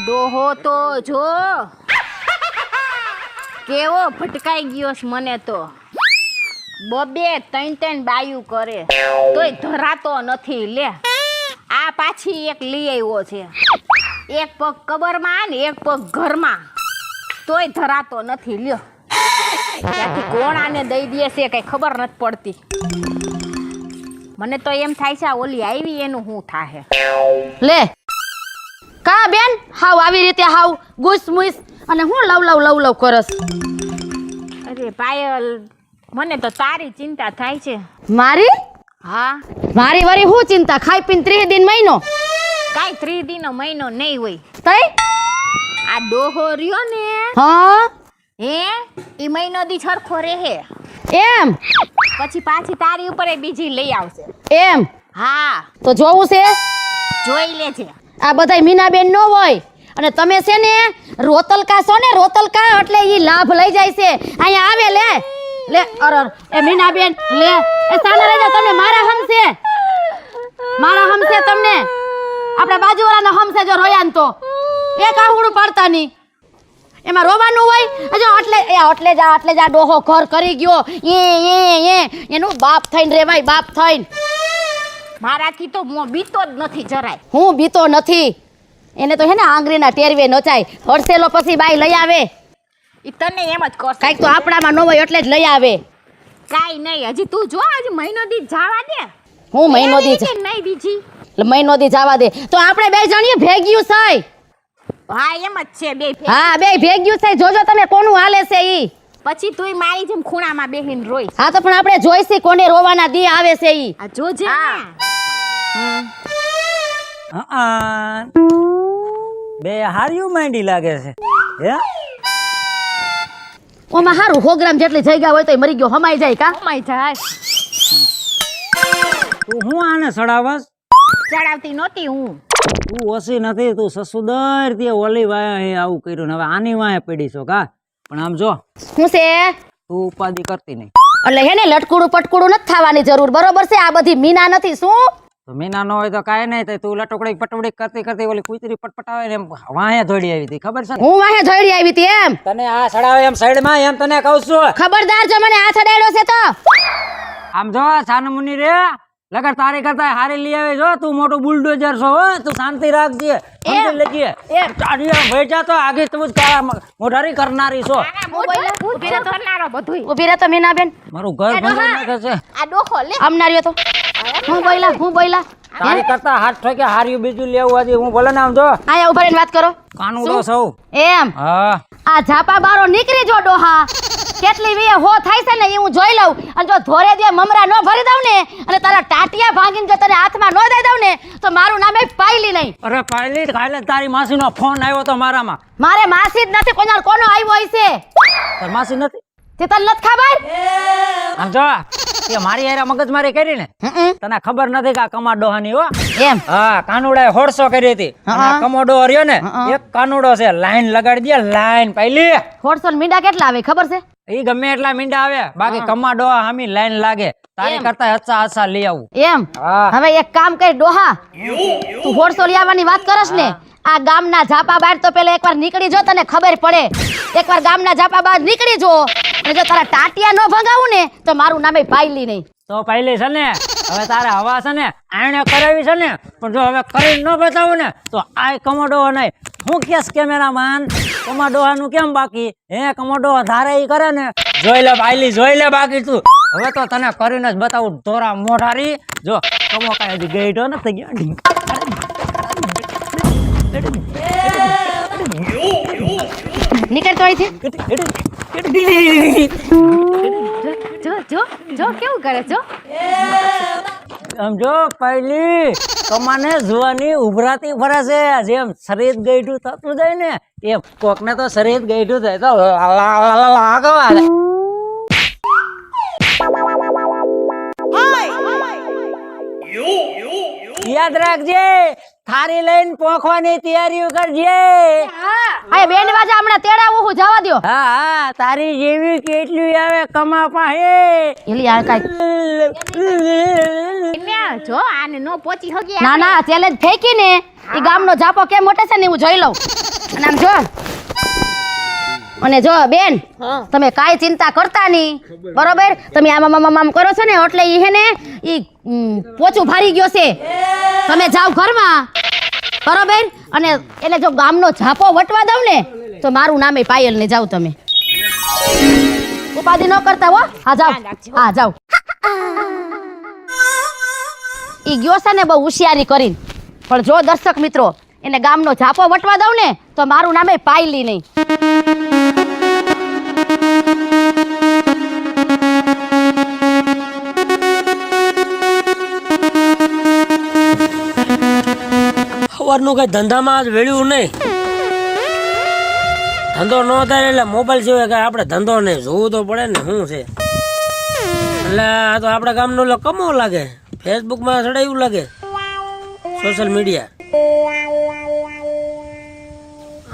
ડોહો તો જો કેવો ભટકાઈ ગયો છે મને તો બબે ત્રણ બાયું કરે તોય ધરાતો નથી લે આ પાછી એક લઈ આવ્યો છે એક પગ કબરમાં ને એક પગ ઘરમાં તોય ધરાતો નથી લ્યો ત્યાંથી કોણ આને દઈ દે છે કઈ ખબર નથી પડતી મને તો એમ થાય છે આ ઓલી આવી એનું શું થાહે લે કા બેન હાવ આવી રીતે હાવ ગુસ મુસ અને હું લવ કરસ અરે પાયલ મને તો તારી ચિંતા થાય છે મારી હા મારી વરી હું ચિંતા ખાઈ પીને 30 દિન મહિનો કાઈ 30 દિનનો મહિનો નહીં હોય તઈ આ ડોહો રહ્યો ને હા હે ઈ મહિનો દી સરખો રહે એમ પછી પાછી તારી ઉપર બીજી લઈ આવશે એમ હા તો જોવું છે જોઈ લેજે આ બધાય મીનાબેન નો હોય અને તમે છે ને રોતલકા છો ને રોતલકા એટલે ઈ લાભ લઈ જાય છે અહીંયા આવે લે અરે એ મીનાબેન લે એ સાલા રહેજો તમને મારા હમશે તમને આપણા બાજુવાળાના હમશે જો રોયાન તો એક આહુડું પાડતા નહીં એમાં રોવાનું હોય જો એટલે જા ડોહો ઘર કરી ગયો એનું બાપ થઈને રેવાય બાપ થઈને મારાથી તો મો બીતો જ નથી જરાય હું બીતો નથી એને તો હે ને આંગળીના ટેરવે નચાય હરસેલો પછી બાઈ લઈ આવે ઈ તને એમ જ કરશે કાંઈક તો આપણામાં ન હોય એટલે જ લઈ આવે કાઈ નહીં હજી તું જો હજી મહિનો દી જવા દે હું મહિનો દી નહીં બીજી મહિનો દી જવા દે તો આપણે બે જણીએ ભેગ્યું છે હા એમ જ છે બે હા બે ભેગ્યું છે જોજો તમે કોનું હાલે છે ઈ પછી તુંય મારી જેમ ખૂણામાં બેહીને રોઈ હા તો પણ આપણે જોઈશી કોને રોવાના દી આવે છે ઈ આ જોજે બે હાર્યું માંડી લાગે છે હે ઓમાં હારું પ્રોગ્રામ જેટલી જગ્યા હોય તો મરી ગયો હમાઈ જાય કા હમાઈ જાય તું હું આને સડાવસ ચડાવતી નહોતી હું તું ઓછી નથી તું સસુદર તે ઓલી વાય આવું કર્યું ને હવે આની વાય પડી છો કા પણ આમ જો શું છે તું ઉપાધિ કરતી નહીં એટલે હે ને લટકુડું પટકુડું નથી થવાની જરૂર બરોબર છે આ બધી મીના નથી શું તો મીના ન હોય તો કાંઈ નહીં થાય તું લટકડી પટવડી કરતી ઓલી કૂતરી પટપટાવે ને એમ વાહે દોડી આવી હતી ખબર છે ને હું વાહે ધોડી આવી હતી એમ તને આ સડાવે એમ સાઈડમાં એમ તને કહું છું ખબરદાર જો મને આ છડાડ્યો છે તો આમ જો છાનમુની રે લગર તારી કરતા હારી લઈ આવે જો તું મોટું બુલડોઝર છો હો તું શાંતિ રાખજે સમજી લેજે ચાડિયા ભેજા તો આગે તું જ મોઢારી કરનારી છો ઉભી રહે કરનારો બધુંય ઊભી રહે તો મીનાબેન મારું ઘર ભંગાઈ નાખે છે આ ડોખો લે આમનાર્યો તો હું બોયલા તારી કરતા હાથ ઠોકે હાર્યું બીજું લેવું આજે હું બોલે ને આમ જો આયા ઉભા રહીને વાત કરો કાનુડો સૌ એમ હા આ ઝાપા બારો નીકળી જો ડોહા કેટલી વીએ હો થાય છે ને એ હું જોઈ લઉં અને જો ધોરે દે મમરા ન ભરી દઉં ને અને તારા ટાટિયા ભાંગીને જો તને હાથમાં ન દઈ દઉં ને તો મારું નામ પાયલી નહીં અરે પાયલી કાલે તારી માસીનો ફોન આવ્યો તો મારામાં મારે માસી જ નથી કોનો આવ્યો હોય છે તાર માસી નથી તે તને નથી ખબર આમ જો એ મારી યાર મગજમારી કરી ને તને ખબર નથી કે આ કમાડોહાની હો એમ હા કાનુડાએ હોડસો કરી હતી અને આ કમોડો રહ્યો ને એક કાનુડો છે લાઈન લગાડી દે લાઈન પાયલી હોડસો મીંડા કેટલા આવે ખબર છે ઈ ગમે એટલા મીંડા આવે બાકી કમાડો હામી લાઈન લાગે તારી કરતા હચ્ચા લઈ આવું એમ હવે એક કામ કરી ડોહા તું હોડસો લઈ આવવાની વાત કરસ ને આ ગામના ઝાપા બહાર તો પેલા એકવાર નીકળી જો તને ખબર પડે એકવાર ગામના ઝાપા બહાર નીકળી જો અને જો તારા ટાટિયા ન ભગાવું ને તો મારું નામે પાયલી નહીં તો પાયલી છે ને હવે તારે હવા છે ને આણે કરાવી છે ને પણ જો હવે કરી ન બતાવું ને તો આ કમોડો નહીં હું કેસ કેમેરામાન કમોડોહાનું કેમ બાકી હે કમોડો ધારે ઈ કરે ને જોઈ લે પાયલી જોઈ લે બાકી તું હવે તો તને કરીને જ બતાવું ધોરા મોઢારી જો કમો કાંઈ હજી ગઈઢો નથી ગયો નીકળતો અહીંથી જો કેવું કરે જો સમજો પહેલી કમાને જોવાની ઉભરાતી ફરે છે જેમ શરીર ગઈઢું થતું જાય ને એમ કોક ને તો શરીર ગઈઢું થાય તો યાદ રાખજે થારી લઈને પોખવાની તૈયારીઓ કરજે આ બેન્ડ વાજા હમણાં તેડાવું હું જવા દયો હા હા તારી જેવી કેટલી આવે કમા પાસે એલી આ કાઈ જો આને નો પહોંચી હગી ના ચેલેન્જ ફેંકી ને ઈ ગામનો જાપો કેમ મોટે છે ને હું જોઈ લઉં અને આમ જો અને જો બેન તમે કાંઈ ચિંતા કરતા નહીં બરોબર તમે આમ કરો છો ને એટલે ઈ હે ને ઈ પોચું ભારી ગયો છે તમે જાઓ ઘરમાં બરોબર અને એટલે જો ગામનો ઝાપો વટવા દઉં ને તો મારું નામે પાયલ ને જાવ તમે ઉપાધિ ન કરતા હો હા જાઓ ઈ ગયો છે ને બહુ હોશિયારી કરીને પણ જો દર્શક મિત્રો એને ગામનો ઝાપો વટવા દઉં ને તો મારું નામે પાયલી નહીં સવારનું કઈ ધંધામાં જ વેળ્યું નહીં ધંધો ન થાય એટલે મોબાઈલ સિવાય કઈ આપણે ધંધો નહીં જોવું તો પડે ને શું છે એટલે આ તો આપણા ગામનો કમો લાગે ફેસબુકમાં ચડાયું લાગે સોશિયલ મીડિયા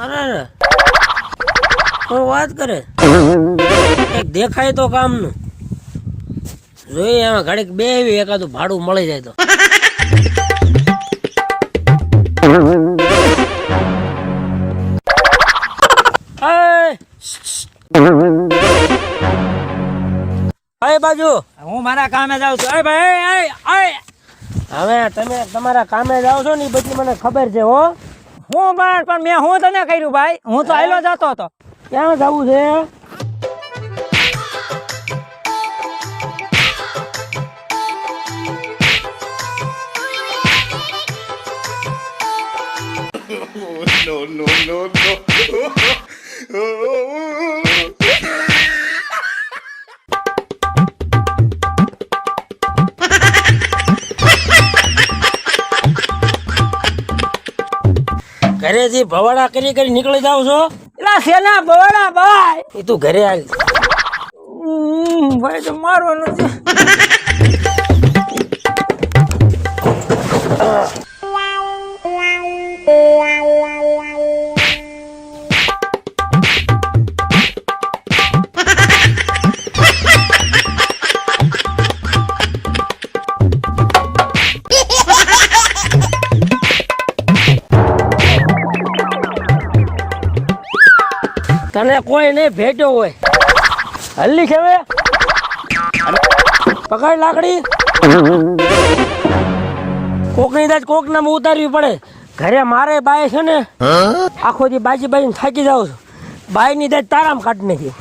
અરે શું વાત કરે એક દેખાય તો કામનું જોઈએ એમાં ઘડીક બે એકાદું ભાડું મળી જાય તો બાજુ હું મારા કામે જાઉં છું. ભાઈ હવે તમે તમારા કામે જાઓ છો ને બધી મને ખબર છે હો. હું પણ મેં હું તને કર્યું ભાઈ હું તો આયલો જતો હતો. ક્યાં જવું છે? no. ઘરેથી ભવાડા કરી નીકળી જાવ છો? એલા સેના બવાડા ભાઈ એ તું ઘરે આવી ભાઈ તો મારવાનું છે. તને કોઈ નહીં ભેટ્યો હોય હલ્લી છે હવે પકડ લાકડી કોકની દાજ કોક નામ ઉતારવી પડે. ઘરે મારે બાય છે ને આખો દી બાજી થાકી જાવ છું. બાય ની દાજ તારામ કાઢી નાખી.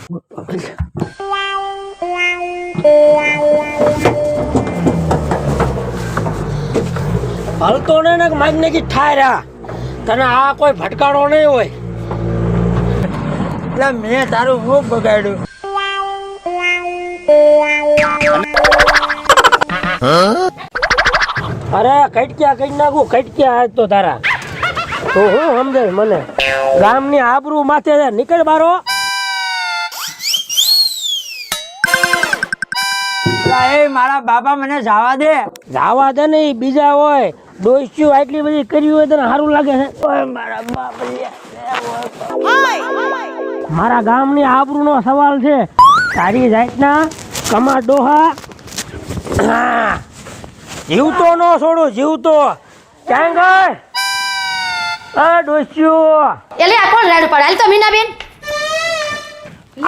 હલતો ને મારી નાખી ઠાયરા. તને આ કોઈ ભટકાણો નહીં હોય. એટલે મેં તારું ખૂબ બગાડ્યું. અરે કટક્યા કરી નાખું કટક્યા આજ તો તારા તો હું સમજે મને ગામની આબરૂ માથે નીકળ બારો. એ મારા બાપા મને જવા દે. જાવા દે ને બીજા હોય ડોસ્યું આટલી બધી કરી હોય તને સારું લાગે છે? ઓય મારા બાપ મારા ગામની આબરૂ નો સવાલ છે. તારી જાતના કમા ડોહા જીવતો ન છોડું જીવતો. ક્યાં ગઈ ડોસ્યું? એટલે આ કોણ રાડ પડે હાલ તો મીનાબેન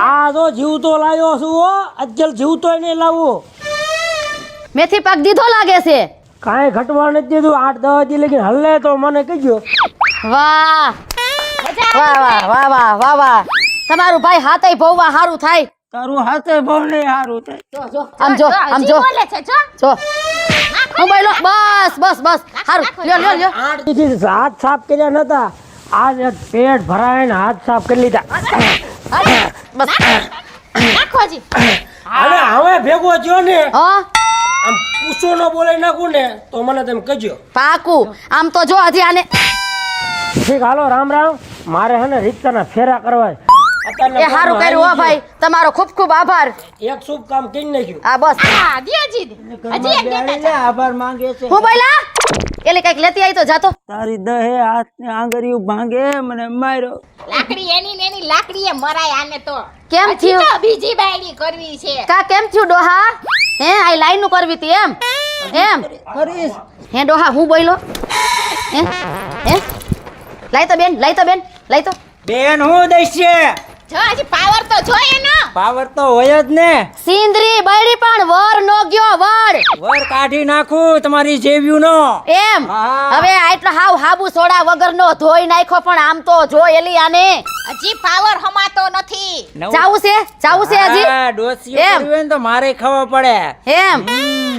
આ તો જીવતો લાવ્યો છું હો. અજલ જીવતો નહીં લાવું. મેથી પાક દીધો લાગે છે. કાંઈ ઘટવા નથી દીધું. 8-10 દી લગી હલ્લે તો મને કહેજો. વાહ વાહ તમારું ભાઈ હાથે ભોવા હારું થાય. તારું હાથે બહુ નહીં સારું થાય. આમ જો બોલે છે જો જો હું બોલો બસ હારું લ્યો 8 દી હાથ સાફ કર્યા નતા. આજ પેટ ભરાઈને હાથ સાફ કરી લીધા. બસ નાખો જી અને હવે ભેગો થયો ને હા આમ પૂછો ન બોલાઈ નાખું ને તો મને તેમ કહેજો. પાકું આમ તો જો હજી આને ઠીક હાલો રામ મારે હે ને રીતના ફેરા કરવા છે. અત્યારના એ હારું કર્યું હો ભાઈ તમારો ખૂબ ખૂબ આભાર. એક શુભ કામ કરી નાખ્યું. આ બસ હા દિયાજી હજી એક દેતા આભાર માંગે છે. હું બોલા એટલે કઈક લેતી આવી તો જાતો. તારી દહે હાથ ને આંગળીઓ ભાંગે મને માર્યો. લાકડી એની ને એની લાકડીએ મરાય આને તો કેમ હજી થયું? તો બીજી બાયડી કરવી છે. કા કેમ થયું ડોહા? હે આ લાઈન નું કરવી હતી એમ કરીશ. હે ડોહા હું બોલ્યો હે લાઈ તો બેન લઈ તો બેન હું દઈશ જો હજી પાવર તો જોઈએ ને. પાવર તો હોય જ ને. સિંદરી બૈરી પણ વર નો ગયો વર કાઢી નાખું તમારી જેવ્યું નો. એમ હા. હવે આટલો હાબુ સોડા વગરનો ધોઈ નાખ્યો પણ આમ તો જો એલી આને હજી પાવર હમાતો નથી. જાવું છે હજી હા, ડોસીઓ એમ. કરવી હોય ને તો મારે ખબર પડે. એમ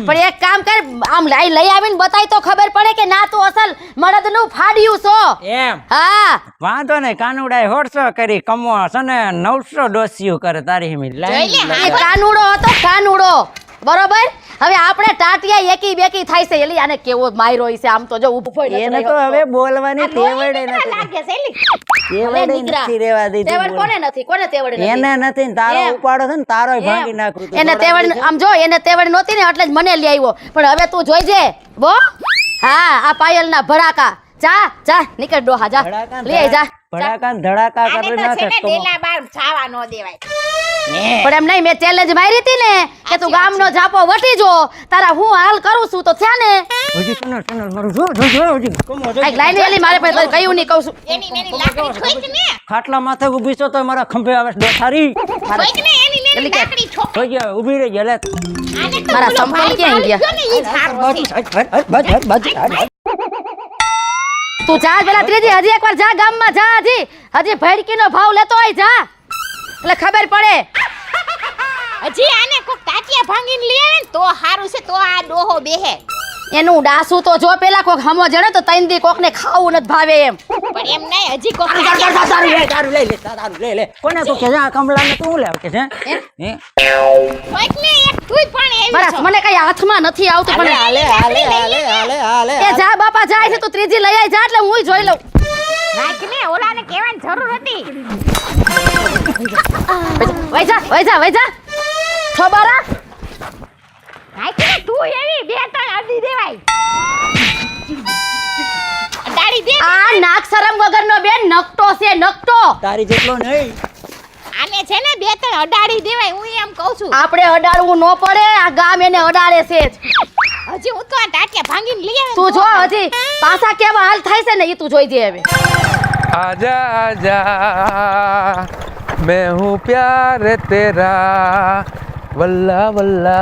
પણ એક કામ કર આમ લઈ આવીને બતાય તો ખબર પડે કે ના તું અસલ મળદનું ફાડ્યું છો એમ હા વાંધો નહીં કાનુડાએ 150 કરી કમો છે ને 900 ડોસીઓ કરે તારી હિમી જોઈ લે, એ કાનુડો હતો કાનુડો બરોબર હવે આપણે ટાટિયા એકી બેકી થાય છે એલી આને કેવો માયરો છે આમ તો જો ઊભો એને તો હવે બોલવાની તેવડે નથી. લાગે છે એલી. તેવડે નથી રેવા દીધી તેવડ બોલ. કોને નથી કોને તેવડ નથી એને નથી ને તારો એમ. ઉપાડો છે ને તારોય ભાંગી એમ. નાખું તું. એને તેવડ આમ જો એને તેવડ નહોતી ને એટલે જ મને લઈ આવ્યો પણ હવે તું જોઈજે બો હા આ પાયલના ભડાકા જા નીકળ ડોહા જા ધડાકા ને લઈ આય જા ધડાકા ને ધડાકા આને કરી તો છે નાખે ને તો. ડેલા બાર જાવા ન દેવાય. પણ એમ નહીં મેં ચેલેન્જ મારી હતી ને કે તું ગામનો જાપો વટી જો તારા હું હાલ કરું છું તો થયા ને હજી ટનલ મારું જો હજી કમો જો. આ લાઈન એલી મારે પાસે કયું નહીં કહું છું એની નેની લાકડી ઠોક ને. ખાટલા માથે ઊભી છો તો મારા ખંભે આવે છે ડોસારી. ઠોક ને એની નેની એલી કે- લાકડી ઠોક. જોઈ ગયા ઊભી રહી ગયા લે. આને તો મારા બોલો સંપલ ભાઈ ક્યાં ભાઈ ગયા? ગયો ને ઈ જ હાર નથી. તું જા પેલા ત્રીજી હજી એકવાર જા ગામમાં જા હજી ભડકીનો ભાવ લેતો હોય જા એટલે ખબર પડે હજી આને કોક તાટિયા ભાંગીને લઈ આવે ને તો હારું છે તો આ ડોહો બેહે. એનું ડાસુ તો જો પેલા કોક હમો જણે તો તૈન દી કોકને ખાવું નથી ભાવે એમ પણ એમ નહીં હજી કોક તારું લઈ લે કોને તું કે જા કમલાને તું લે કે છે હે? ઠોક ને એક તુંય પણ એવી બરાબર છો. મને કઈ હાથમાં નથી આવતું પણ એ જા બાપા જાય છે તું ત્રીજી લઈ આય જા એટલે હું જોઈ લઉં નાખ ને ઓલાને કહેવાની જરૂર હતી. વઈ જા ખબરા નાખ ને તું એવી બે ત્રણ અડી દેવાય. અડાડી દે. આ નાક શરમ વગરનો બેન નકટો છે નકટો તારી જેટલો નહીં. આને છે ને બે ત્રણ અડાડી દેવાય હું એમ કહું છું. આપણે અડાડવું ન પડે આ ગામ એને અડાડે છે જ હજી હું તો આ ટાટિયા ભાંગીને લઈ આવે તું જો હજી પાછા કેવા હાલ થાય છે ને એ તું જોઈ દે હવે आजा आजा मैं हूँ प्यार तेरा वल्ला वल्ला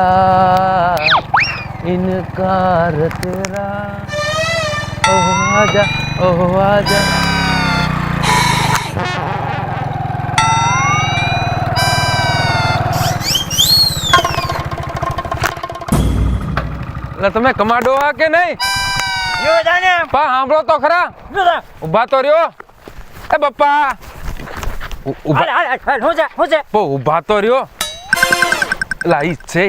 इनकार तेरा ओह आजा એટલે તમે કમાડો આ કે નહીં જો જાને પા સાંભળો તો ખરા ઉભા તો રહ્યો એ બપ્પા ઉભા હું છે પો ઉભા તો રહ્યો એલા ઈ છે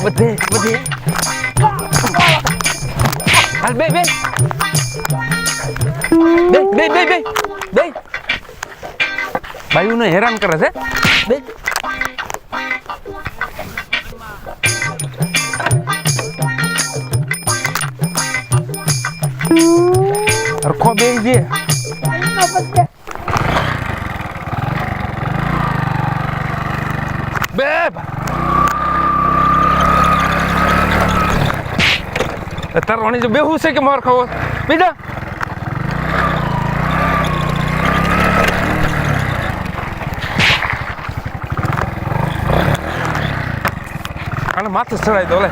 બધે હાલ બે બાયુને હેરાન કરે છે બે હરખો બે જે બે તરવાની જો બેહું છે કે માર ખાવો બીજા અને માથે ચડાઈ દો લે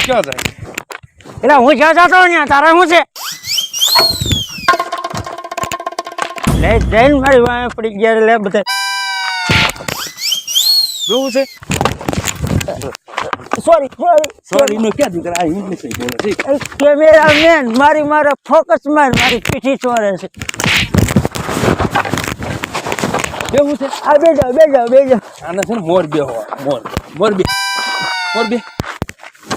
ક્યાં જાય એટલે હું જ્યાં જતો ને તારે શું છે લે જઈને મારી વાંહે પડી ગયા લે બધા બેહું છે સોરી નો ક્યાં દીકરા આ ઇંગ્લિશ બોલે છે કેમેરા મેન મારે ફોકસ મારી પીઠી ચોરે છે બેહું છે આ બેજો આને છે ને મોર બેહો મોર બે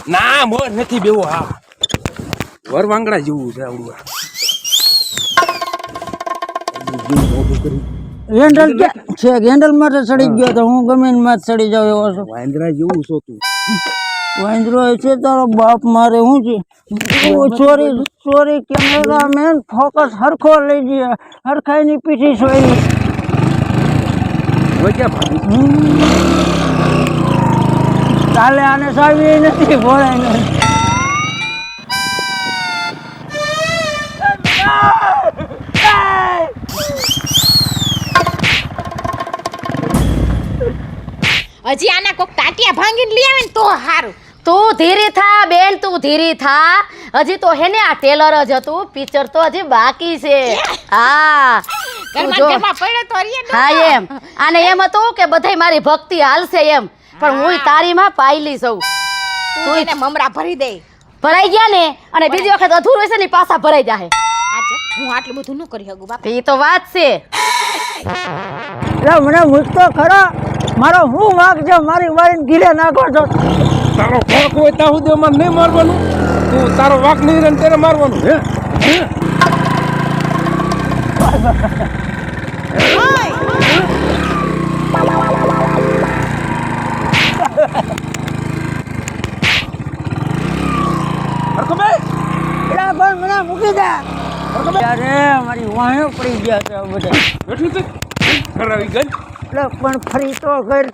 ના મોર નથી બેહો હા વર વાંગડા જેવું છે આવડું હેન્ડલ ક્યાં છે હેન્ડલ માટે ચડી ગયો તો હું ગમે ને માં ચડી જાવ એવો છું વાંદરા જેવું છો તું વાંદરો છે તારો બાપ મારે હું છે ચોરી કેમેરામેન ફોકસ હરખો લઈ ગયા હરખાઈની પીઠી સોઈ હવે ક્યાં ભાગી? કાલે આને સાવી નથી ભોળાય નહીં હજી આના કોક ટાટિયા ભાંગીને લઈ આવે ને તો સારું. તું ધીરી થા બેન, તું ધીરી થા. હજી તો હે ને આ ટેલર જ હતું, પિક્ચર તો હજી બાકી છે. હા તું જો. ઘરમાં પડ્યો તો રીએ ડોહા. હા એમ આને એમ હતું કે બધાય મારી ભક્તિ હાલશે એમ, પણ હું તારીમાં પાયલી સૌ. તું એને મમરા ભરી દે. ભરાઈ ગયા ને, અને બીજી વખત અધૂરું હશે ને પાછા ભરાઈ જાહે. આજો હું આટલું બધું ન કરી શકું બાપા. એ તો વાત છે. મને મૂકતો ખરો, મારો હું વાંક છે, મારી મારીને ગીરે નાખો છો. તારો વાંક હોય ત્યાં સુધી અમારે નહીં મારવાનું. તું તારો વાંક નહીં રહે ને તેને મારવાનું. હે મને મૂકી દે. અરે મારી વાહે પડી ગયા છે બધા. બેઠું છે ખરાવી ગઈ. એટલે પણ ફરી તો ઘર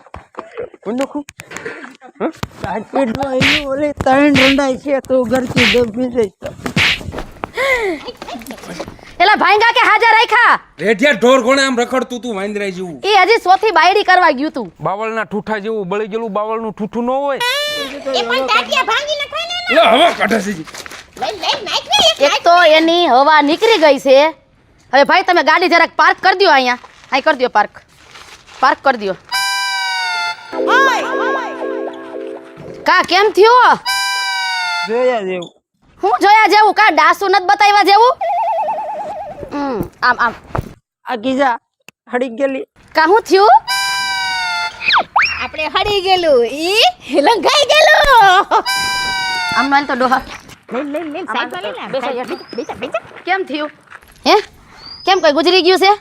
કાચી ડોહી ઓલી ત્રણ રંડાઈ છે, તું ઘરથી દબી જઈશ તો. એલા ભાઈંગા કે હાજર રાખ્યા. રેઢિયા ઢોર ઘોડે આમ રખડતું તું વાંદરાઈ જેવું. એ હજી સોથી બાયડી કરવા ગયું તું. બાવળના ઠૂઠા જેવું બળી ગયેલું બાવળનું ઠૂઠું ન હોય. એ પણ ટાટિયા ભાંગી નાખવાને ને. લે હવે કાઢે છે જી. લઈ નાખ ને એક. એક તો એની હવા નીકળી ગઈ છે. હવે ભાઈ તમે ગાડી જરાક પાર્ક કરી દો અહીંયા. અહીં કરી દો પાર્ક કરી દો. કા કેમ થયું? જોયા જેવું. હું જોયા જેવું? કા ડાસુ નથી બતાવ્યા જેવું? આમ આમ આ ગીજા હડી ગયેલી. કા હું થયું? આપણે હડી ગયેલું ઈ લંઘાઈ ગયેલું. આમ નાલ તો ડોહા લઈ સાઈડ માં લઈ લે. બેસા. કેમ થયું? હે કેમ કોઈ ગુજરી ગયું છે?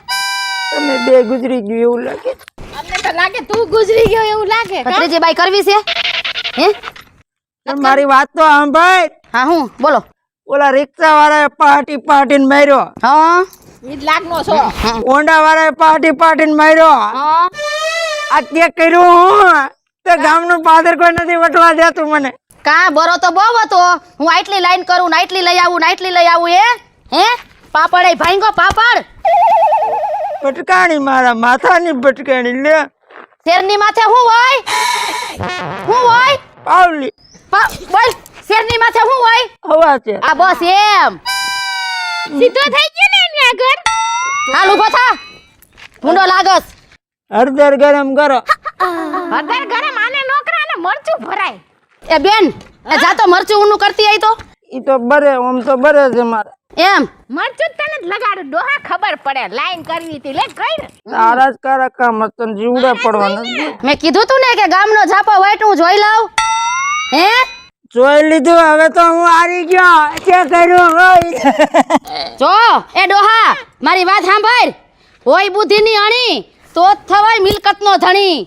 તમે બે ગુજરી ગયું એવું લાગે. અમને તો લાગે તું ગુજરી ગયો એવું લાગે. ભત્રીજી બાઈ કરવી છે? હે પણ મારી વાત તો સાંભળ. હા હું બોલો. ઓલા રિક્ષા વાળાએ પાટીને માર્યો. હા ઈ લાગનો છો. ઓંડા વાળાએ પાટીને માર્યો. હા આ તે કર્યું હું તે ગામનું પાદર કોઈ નથી વટવા દેતું મને. કા બરો તો બહુ હતો. હું આટલી લાઈન કરું ને આટલી લઈ આવું હે પાપડ એ ભાંગો પાપડ. પટકાણી મારા માથાની પટકાણી લે. શેરની માથે હું હોય પાવલી બોલ. શેરની માથે હું હોય? હવા છે. આ બસ એમ સીધો થઈ ગયો ને એની આગળ. હાલ ઊભો થા. ભૂંડો લાગસ. હળદર ગરમ કરો. હળદર ગરમ આને નોકરાને મરચું ભરાય. એ બેન એ જાતો મરચું ઊનું કરતી આઈ તો. ઈ તો બરે ઓમ તો બરે છે મારે. એમ મરચું તને જ લગાડું ડોહા ખબર પડે. લાઈન કરવી હતી લે કર. તારા જ કારા કામ તને જીવડા પડવાના. મેં કીધું તું ને કે ગામનો ઝાપો વાઈટ હું જોઈ લઉં. હે જોઈ લીધું, હવે તો હું હારી ગયો. શું કર્યું હોય? જો એ ડોહા મારી વાત સાંભળ. હોય બુદ્ધિની અણી તો જ થવાય મિલકતનો ધણી.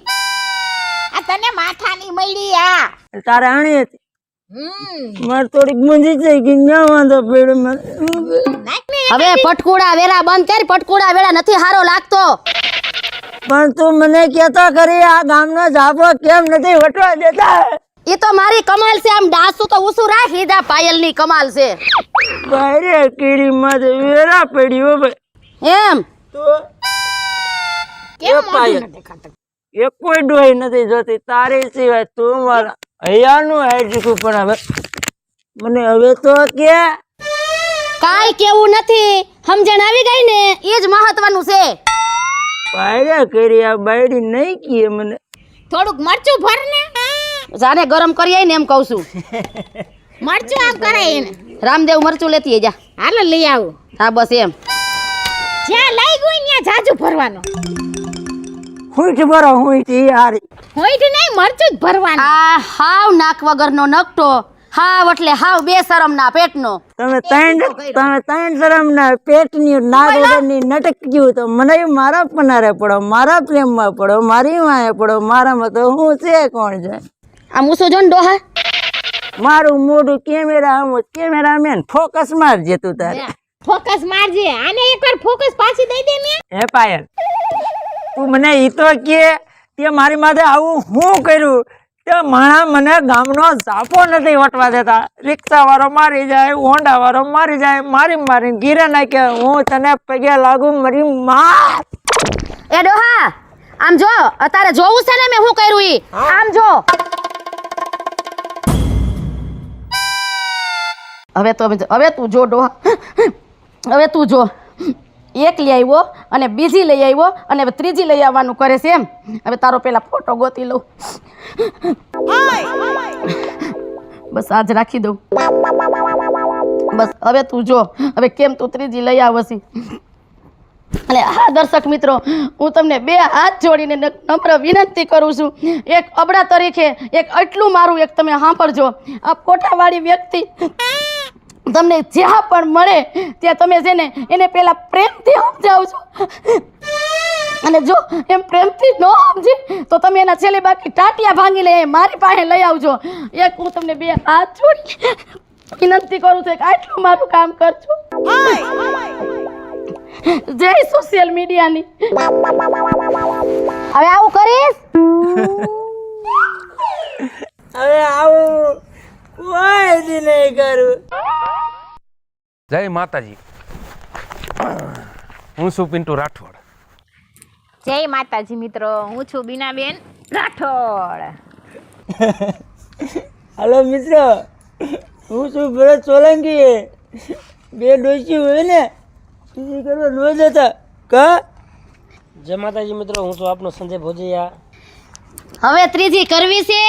આ તને માથાની મળી આ. તારે આણી હતી. મારે થોડીક મૂંઝી થઈ ગઈ. ન્યા વાંધો પડ્યો મને. નાખ ને. હવે પટકુડા વેરા બંધ કર. પટકુડા વેરા નથી હારો લાગતો. પણ તું મને કહેતો ખરી આ ગામનો ઝાપો કેમ નથી વટવા દેતા? એ તો મારી કમાલ છે. આમ ડાસુ તો ઉસું રાખ. હીધા પાયલની કમાલ છે. બારે કીડીમાં તો વેરા પડ્યો ભાઈ. એમ તો કેમ મોઢું પાયલ. ન દેખાતું? એક કોઈ ડોહી નથી જોતી તારી સિવાય. તું મારા હૈયાનું હાઈડ્રીકું. પણ હવે મને હવે તો કે કાઈ કેવું નથી. સમજણ આવી ગઈ ને એ જ મહત્વનું છે. પાયરા કરી આ બાયડી નહીં કીએ મને. થોડુંક મરચું ભર ને. જાને ગરમ કરી આઈ ને એમ કહું છું. મરચું આમ કરાય એને. રામદેવ મરચું લેતી આઈ જા. હાલો લઈ આવું. હા બસ એમ. જ્યાં લઈ ગયું ત્યાં જાજુ ભરવાનું. હુંઠ બરો હુંઠ ઈ હારી. હોઈટ નહીં મરચું જ ભરવાનું. આ હાવ નાક વગરનો નકટો. હાવ એટલે હાવ બેશરમના પેટનો. તમે ત્રણ શરમના પેટની નાક વગરની નટક્યું તો મને મારા પનારે પડો, મારા પ્રેમમાં પડો, મારી માએ પડો. મારામાં તો હું છે કોણ છે? આ મૂસો જો ને ડોહા મારું મોઢું કેમેરામેન ફોકસ મારજે તું તારે. ફોકસ મારજે આને એકવાર ફોકસ પાછી દઈ દે ને. હે પાયલ, તું મને ઈ તો કે તે મારી માથે આવું હું કર્યું તે માણા મને ગામનો ઝાપો નથી વટવા દેતા. રિક્ષા વાળો મારી જાય, હોન્ડા વાળો મારી જાય, મારી ગીરે નાખે. હું તને પગે લાગુ મારી માં. એ ડોહા આમ જો, અત્યારે જોવું છે ને મેં શું કર્યું ઈ. આમ જો. હવે તું જો ડોહા, હવે તું જો. એક લઈ આવ્યો અને બીજી લઈ આવ્યો અને હવે ત્રીજી લઈ આવવાનું કરે છે એમ. હવે તારો પેલા ફોટો ગોતી લઉં. બસ આજ રાખી દઉં. બસ હવે તું જો, હવે કેમ તું ત્રીજી લઈ આવશી. અને હા દર્શક મિત્રો, હું તમને બે હાથ જોડીને નમ્ર વિનંતી કરું છું. એક અબડા તરીકે એક એટલું મારું એક તમે સાંભળજો. આ ફોટાવાળી વ્યક્તિ તમને જ્યાં પણ મળે ત્યાં તમે છે ને એને પહેલા પ્રેમથી સમજાવજો. અને જો એમ પ્રેમથી ન સમજે તો તમે એના છેલ્લે બાકી ટાટિયા ભાંગી લે મારી પાસે લઈ આવજો. એક હું તમને બે હાથ જોડી વિનંતી કરું છું, આટલું મારું કામ કરજો. જય સોશિયલ મીડિયાની. હવે આવું કરીશ. હવે આવું કોઈ દી નહીં કરું. જય માતાજી. હું છું પિન્ટુ રાઠોડ. જય માતાજી મિત્રો, હું છું બીનાબેન રાઠોડ. હાલો મિત્રો, હું છું ભરત સોલંકી. બે ડોસી હોય ને સીધી કરવા ન જતા કા. જય માતાજી મિત્રો, હું છું આપનો સંજય ભોજિયા. હવે ત્રીજી કરવી છે.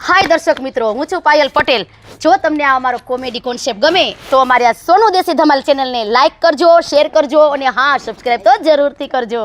હાય દર્શક મિત્રો, હું છું પાયલ પટેલ. જો તમને આ અમારો કોમેડી કોન્સેપ્ટ ગમે તો અમારી આ સોનુ દેશી ધમાલ ચેનલને લાઈક કરજો, શેર કરજો અને હા સબસ્ક્રાઈબ તો જરૂરથી કરજો.